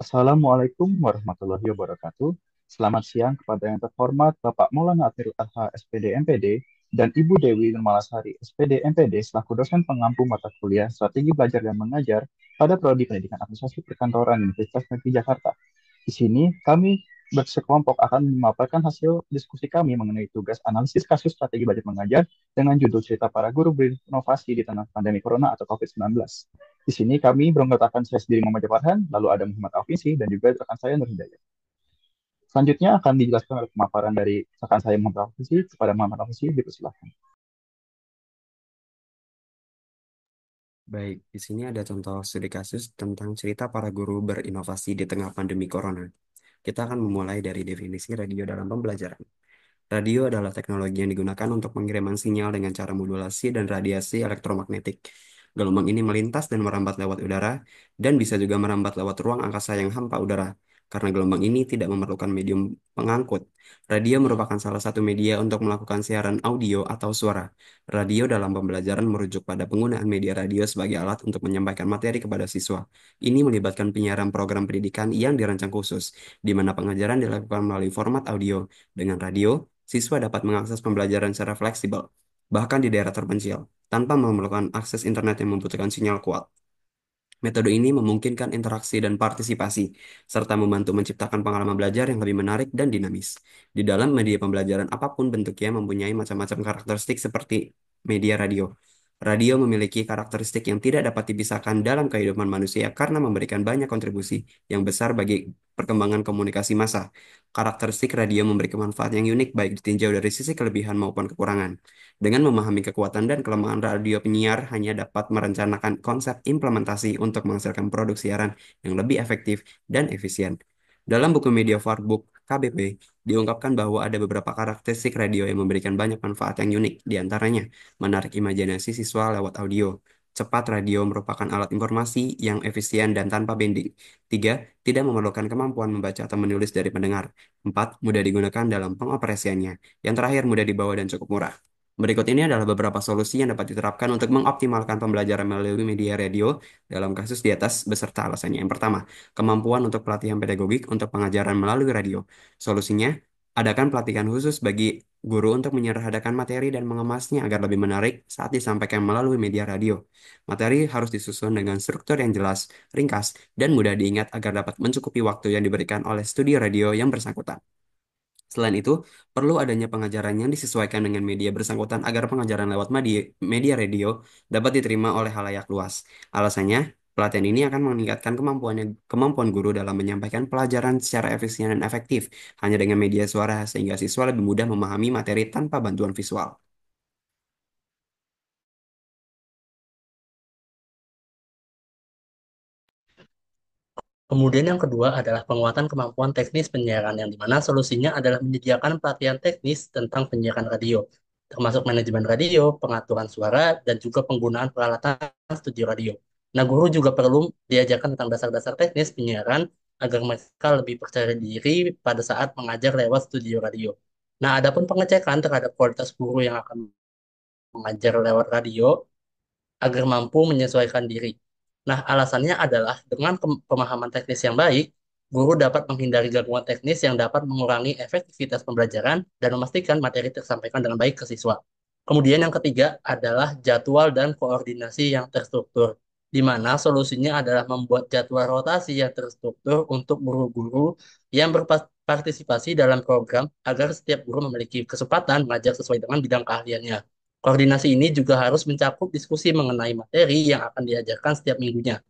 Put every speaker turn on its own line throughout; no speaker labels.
Assalamualaikum warahmatullahi wabarakatuh. Selamat siang kepada yang terhormat Bapak Maulana Atirul Adha SPD MPD dan Ibu Dewi Nurmalasari SPD MPD selaku dosen pengampu mata kuliah Strategi Belajar dan Mengajar pada Prodi Pendidikan Administrasi Perkantoran Universitas Negeri Jakarta. Di sini kami bersekelompok akan memaparkan hasil diskusi kami mengenai tugas analisis kasus strategi belajar mengajar dengan judul cerita para guru berinovasi di tengah pandemi Corona atau COVID-19. Di sini kami beranggotakan saya sendiri Muhammad Jafarhan, lalu ada Muhammad Alfisi, dan juga rekan saya Nur Hidayat. Selanjutnya akan dijelaskan oleh pemaparan dari rekan saya Muhammad Alfisi kepada Muhammad Alfisi, dipersilakan.
Baik, di sini ada contoh studi kasus tentang cerita para guru berinovasi di tengah pandemi corona. Kita akan memulai dari definisi radio dalam pembelajaran. Radio adalah teknologi yang digunakan untuk pengiriman sinyal dengan cara modulasi dan radiasi elektromagnetik. Gelombang ini melintas dan merambat lewat udara, dan bisa juga merambat lewat ruang angkasa yang hampa udara. Karena gelombang ini tidak memerlukan medium pengangkut, radio merupakan salah satu media untuk melakukan siaran audio atau suara. Radio dalam pembelajaran merujuk pada penggunaan media radio sebagai alat untuk menyampaikan materi kepada siswa. Ini melibatkan penyiaran program pendidikan yang dirancang khusus, di mana pengajaran dilakukan melalui format audio. Dengan radio, siswa dapat mengakses pembelajaran secara fleksibel, bahkan di daerah terpencil, tanpa memerlukan akses internet yang membutuhkan sinyal kuat. Metode ini memungkinkan interaksi dan partisipasi, serta membantu menciptakan pengalaman belajar yang lebih menarik dan dinamis. Di dalam media pembelajaran apapun bentuknya mempunyai macam-macam karakteristik seperti media radio. Radio memiliki karakteristik yang tidak dapat dipisahkan dalam kehidupan manusia karena memberikan banyak kontribusi yang besar bagi perkembangan komunikasi massa. Karakteristik radio memberi manfaat yang unik baik ditinjau dari sisi kelebihan maupun kekurangan. Dengan memahami kekuatan dan kelemahan radio penyiar hanya dapat merencanakan konsep implementasi untuk menghasilkan produk siaran yang lebih efektif dan efisien. Dalam buku Media Farbook KBP, diungkapkan bahwa ada beberapa karakteristik radio yang memberikan banyak manfaat yang unik, di antaranya menarik imajinasi siswa lewat audio. Cepat radio merupakan alat informasi yang efisien dan tanpa bending. 3. Tidak memerlukan kemampuan membaca atau menulis dari pendengar. 4. Mudah digunakan dalam pengoperasiannya. Yang terakhir, mudah dibawa dan cukup murah. Berikut ini adalah beberapa solusi yang dapat diterapkan untuk mengoptimalkan pembelajaran melalui media radio dalam kasus di atas beserta alasannya. Yang pertama, kemampuan untuk pelatihan pedagogik untuk pengajaran melalui radio. Solusinya, adakan pelatihan khusus bagi guru untuk menyederhanakan materi dan mengemasnya agar lebih menarik saat disampaikan melalui media radio. Materi harus disusun dengan struktur yang jelas, ringkas, dan mudah diingat agar dapat mencukupi waktu yang diberikan oleh studi radio yang bersangkutan. Selain itu, perlu adanya pengajaran yang disesuaikan dengan media bersangkutan agar pengajaran lewat media radio dapat diterima oleh halayak luas. Alasannya, pelatihan ini akan meningkatkan kemampuan guru dalam menyampaikan pelajaran secara efisien dan efektif hanya dengan media suara sehingga siswa lebih mudah memahami materi tanpa bantuan visual.
Kemudian yang kedua adalah penguatan kemampuan teknis penyiaran, yang dimana solusinya adalah menyediakan pelatihan teknis tentang penyiaran radio, termasuk manajemen radio, pengaturan suara, dan juga penggunaan peralatan studio radio. Nah, guru juga perlu diajarkan tentang dasar-dasar teknis penyiaran agar mereka lebih percaya diri pada saat mengajar lewat studio radio. Nah, adapun pengecekan terhadap kualitas guru yang akan mengajar lewat radio agar mampu menyesuaikan diri. Nah, alasannya adalah dengan pemahaman teknis yang baik, guru dapat menghindari gangguan teknis yang dapat mengurangi efektivitas pembelajaran dan memastikan materi tersampaikan dengan baik ke siswa. Kemudian yang ketiga adalah jadwal dan koordinasi yang terstruktur, di mana solusinya adalah membuat jadwal rotasi yang terstruktur untuk guru-guru yang berpartisipasi dalam program agar setiap guru memiliki kesempatan mengajar sesuai dengan bidang keahliannya. Koordinasi ini juga harus mencakup diskusi mengenai materi yang akan diajarkan setiap minggunya.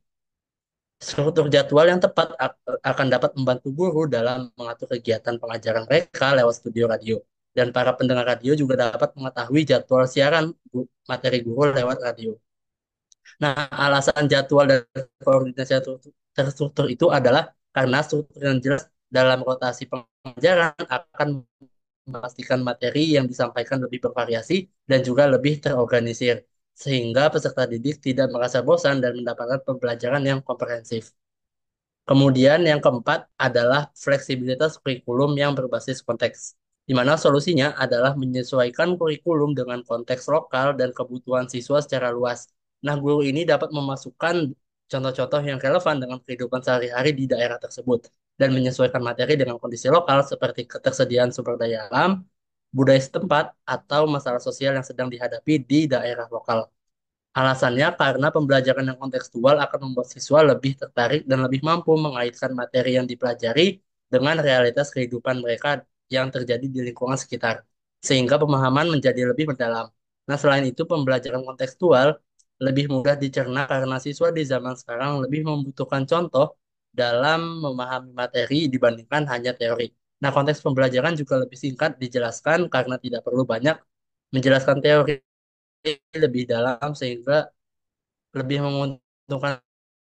Struktur jadwal yang tepat akan dapat membantu guru dalam mengatur kegiatan pengajaran mereka lewat studio radio. Dan para pendengar radio juga dapat mengetahui jadwal siaran materi guru lewat radio. Nah, alasan jadwal dan koordinasi yang terstruktur itu adalah karena struktur yang jelas dalam rotasi pengajaran akan memastikan materi yang disampaikan lebih bervariasi dan juga lebih terorganisir, sehingga peserta didik tidak merasa bosan dan mendapatkan pembelajaran yang komprehensif. Kemudian yang keempat adalah fleksibilitas kurikulum yang berbasis konteks, di mana solusinya adalah menyesuaikan kurikulum dengan konteks lokal dan kebutuhan siswa secara luas. Nah, guru ini dapat memasukkan contoh-contoh yang relevan dengan kehidupan sehari-hari di daerah tersebut dan menyesuaikan materi dengan kondisi lokal seperti ketersediaan sumber daya alam, budaya setempat, atau masalah sosial yang sedang dihadapi di daerah lokal. Alasannya karena pembelajaran yang kontekstual akan membuat siswa lebih tertarik dan lebih mampu mengaitkan materi yang dipelajari dengan realitas kehidupan mereka yang terjadi di lingkungan sekitar, sehingga pemahaman menjadi lebih mendalam. Nah, selain itu, pembelajaran kontekstual lebih mudah dicerna karena siswa di zaman sekarang lebih membutuhkan contoh dalam memahami materi dibandingkan hanya teori. Nah, konteks pembelajaran juga lebih singkat dijelaskan karena tidak perlu banyak menjelaskan teori lebih dalam sehingga lebih menguntungkan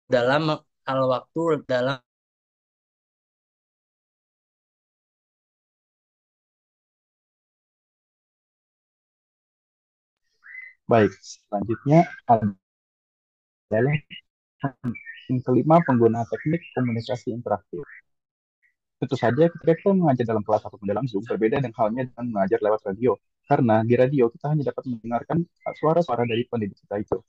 dalam hal waktu dalam.
Baik, selanjutnya adalah yang kelima, penggunaan teknik komunikasi interaktif. Tentu saja ketika kita mengajar dalam kelas ataupun dalam Zoom, berbeda dengan halnya dengan mengajar lewat radio. Karena di radio kita hanya dapat mendengarkan suara-suara dari pendidik kita itu.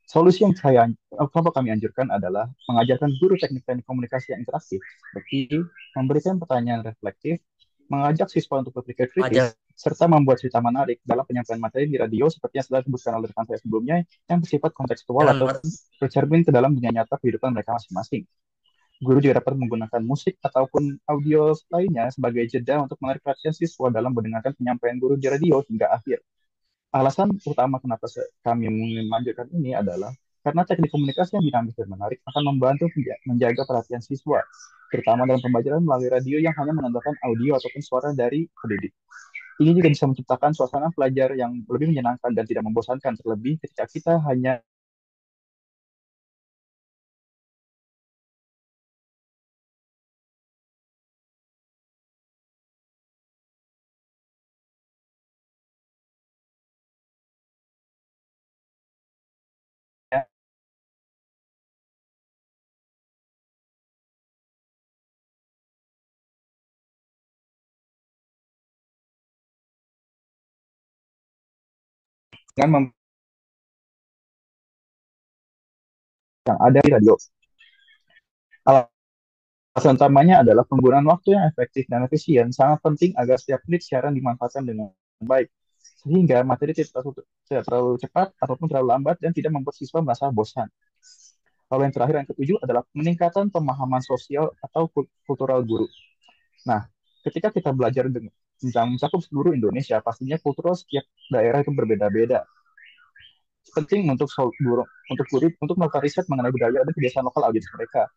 Solusi yang kelompok kami anjurkan adalah mengajarkan guru teknik-teknik komunikasi yang interaktif, seperti memberikan pertanyaan reflektif, mengajak siswa untuk berpikir kritis,
Mengajar
serta membuat cerita menarik dalam penyampaian materi di radio seperti yang sudah disebutkan oleh rekan saya sebelumnya, yang bersifat kontekstual atau bercermin ke dalam dunia nyata kehidupan mereka masing-masing. Guru juga dapat menggunakan musik ataupun audio lainnya sebagai jeda untuk menarik perhatian siswa dalam mendengarkan penyampaian guru di radio hingga akhir. Alasan utama kenapa kami memanjurkan ini adalah karena teknik komunikasi yang dinamis dan menarik akan membantu menjaga perhatian siswa, terutama dalam pembelajaran melalui radio yang hanya menambahkan audio ataupun suara dari pendidik. Ini juga bisa menciptakan suasana pelajar yang lebih menyenangkan dan tidak membosankan, terlebih ketika kita hanya dengan yang ada di radio. Alasan utamanya adalah penggunaan waktu yang efektif dan efisien sangat penting agar setiap menit siaran dimanfaatkan dengan baik, sehingga materi tidak terlalu cepat ataupun terlalu lambat dan tidak membuat siswa merasa bosan. Lalu yang terakhir, yang ketujuh adalah peningkatan pemahaman sosial atau kultural guru. Nah, ketika kita belajar tentang mencakup seluruh Indonesia, pastinya kultural setiap daerah itu berbeda-beda. Penting untuk guru untuk melakukan riset mengenai budaya dan kebiasaan lokal audiens mereka.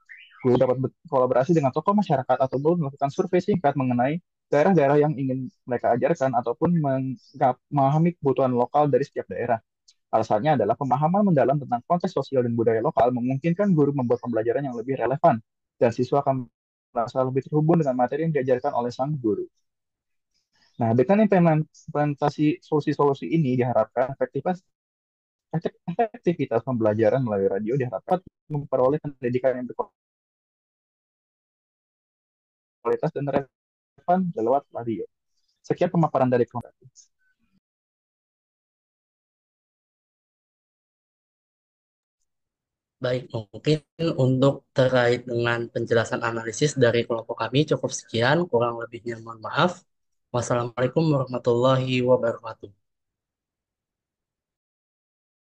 Guru dapat berkolaborasi dengan tokoh masyarakat ataupun melakukan survei singkat mengenai daerah-daerah yang ingin mereka ajarkan ataupun memahami kebutuhan lokal dari setiap daerah. Alasannya adalah pemahaman mendalam tentang konteks sosial dan budaya lokal memungkinkan guru membuat pembelajaran yang lebih relevan dan siswa akan merasa lebih terhubung dengan materi yang diajarkan oleh sang guru. Nah, dengan implementasi solusi-solusi ini diharapkan efektivitas pembelajaran melalui radio diharapkan memperoleh pendidikan yang berkualitas dan relevan lewat radio. Sekian pemaparan dari kelompok.
baik, mungkin untuk terkait dengan penjelasan analisis dari kelompok kami cukup sekian, kurang lebihnya mohon maaf. Wassalamualaikum warahmatullahi wabarakatuh.